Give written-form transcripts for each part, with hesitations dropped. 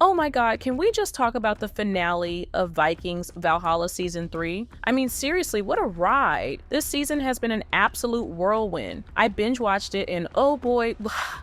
Oh my god, can we just talk about the finale of Vikings Valhalla Season 3? I mean, seriously, what a ride. This season has been an absolute whirlwind. I binge watched it and oh boy,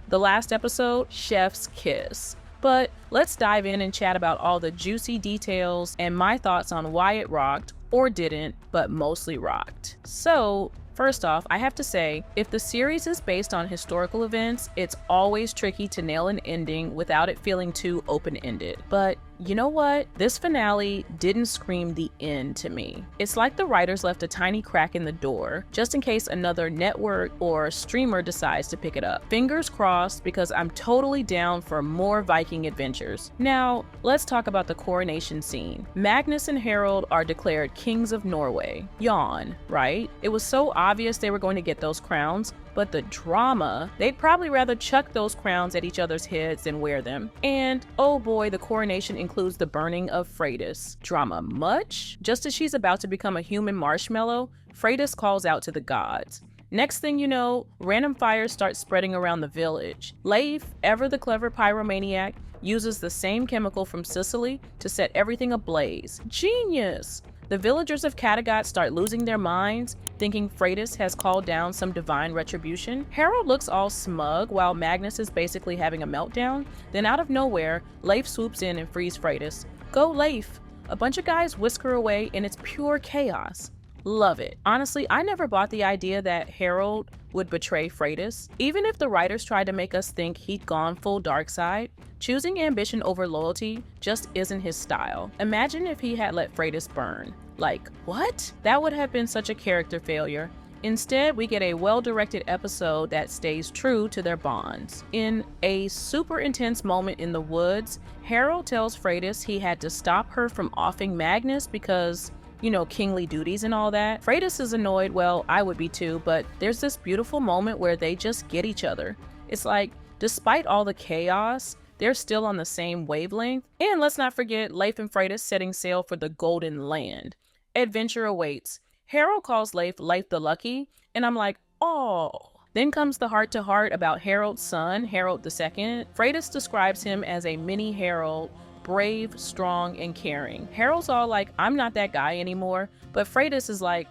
the last episode, chef's kiss. But let's dive in and chat about all the juicy details and my thoughts on why it rocked, or didn't, but mostly rocked. So, first off, I have to say, if the series is based on historical events, it's always tricky to nail an ending without it feeling too open-ended. But you know what? This finale didn't scream the end to me. It's like the writers left a tiny crack in the door, just in case another network or streamer decides to pick it up. Fingers crossed, because I'm totally down for more Viking adventures. Now, let's talk about the coronation scene. Magnus and Harald are declared kings of Norway. Yawn, right? It was so obvious they were going to get those crowns, but the drama, they'd probably rather chuck those crowns at each other's heads than wear them. And oh boy, the coronation includes the burning of Freydis. Drama much? Just as she's about to become a human marshmallow, Freydis calls out to the gods. Next thing you know, random fires start spreading around the village. Leif, ever the clever pyromaniac, uses the same chemical from Sicily to set everything ablaze. Genius! The villagers of Kattegat start losing their minds, thinking Freydis has called down some divine retribution. Harald looks all smug while Magnus is basically having a meltdown. Then out of nowhere, Leif swoops in and frees Freydis. Go Leif! A bunch of guys whisker away and it's pure chaos. Love it. Honestly, I never bought the idea that Harald would betray Freydis. Even if the writers tried to make us think he'd gone full dark side, choosing ambition over loyalty just isn't his style. Imagine if he had let Freydis burn. Like, what? That would have been such a character failure. Instead, we get a well-directed episode that stays true to their bonds. In a super intense moment in the woods, Harald tells Freydis he had to stop her from offing Magnus because, you know, kingly duties and all that. Freydis is annoyed, well, I would be too, but there's this beautiful moment where they just get each other. It's like, despite all the chaos, they're still on the same wavelength. And let's not forget Leif and Freydis setting sail for the Golden Land. Adventure awaits. Harald calls Leif the Lucky, and I'm like, oh. Then comes the heart-to-heart about Harald's son, Harald II. Freydis describes him as a mini Harald, brave, strong, and caring. Harald's all like, I'm not that guy anymore, but Freydis is like,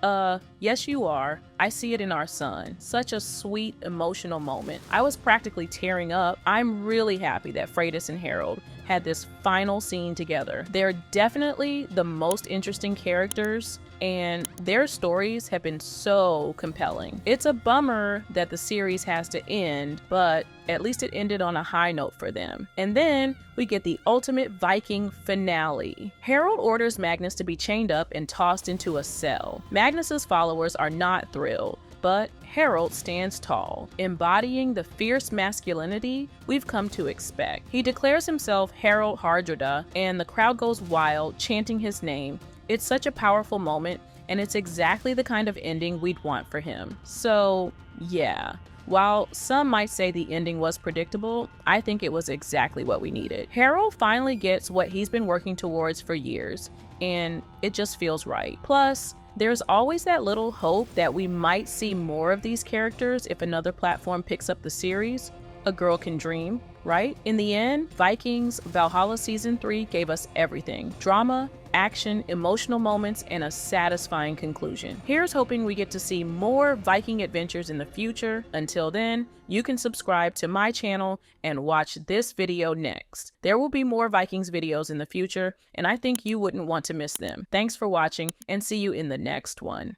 yes you are. I see it in our son. Such a sweet, emotional moment. I was practically tearing up. I'm really happy that Freydis and Harald had this final scene together. They're definitely the most interesting characters, and their stories have been so compelling. It's a bummer that the series has to end, but at least it ended on a high note for them. And then we get the ultimate Viking finale. Harald orders Magnus to be chained up and tossed into a cell. Magnus's followers are not thrilled, but Harald stands tall, embodying the fierce masculinity we've come to expect. He declares himself Harald Hardrada, and the crowd goes wild, chanting his name. It's such a powerful moment, and it's exactly the kind of ending we'd want for him. So, yeah. While some might say the ending was predictable, I think it was exactly what we needed. Harald finally gets what he's been working towards for years, and it just feels right. Plus, there's always that little hope that we might see more of these characters if another platform picks up the series. A girl can dream, right? In the end, Vikings Valhalla Season 3 gave us everything. Drama, action, emotional moments, and a satisfying conclusion. Here's hoping we get to see more Viking adventures in the future. Until then, you can subscribe to my channel and watch this video next. There will be more Vikings videos in the future, and I think you wouldn't want to miss them. Thanks for watching, and see you in the next one.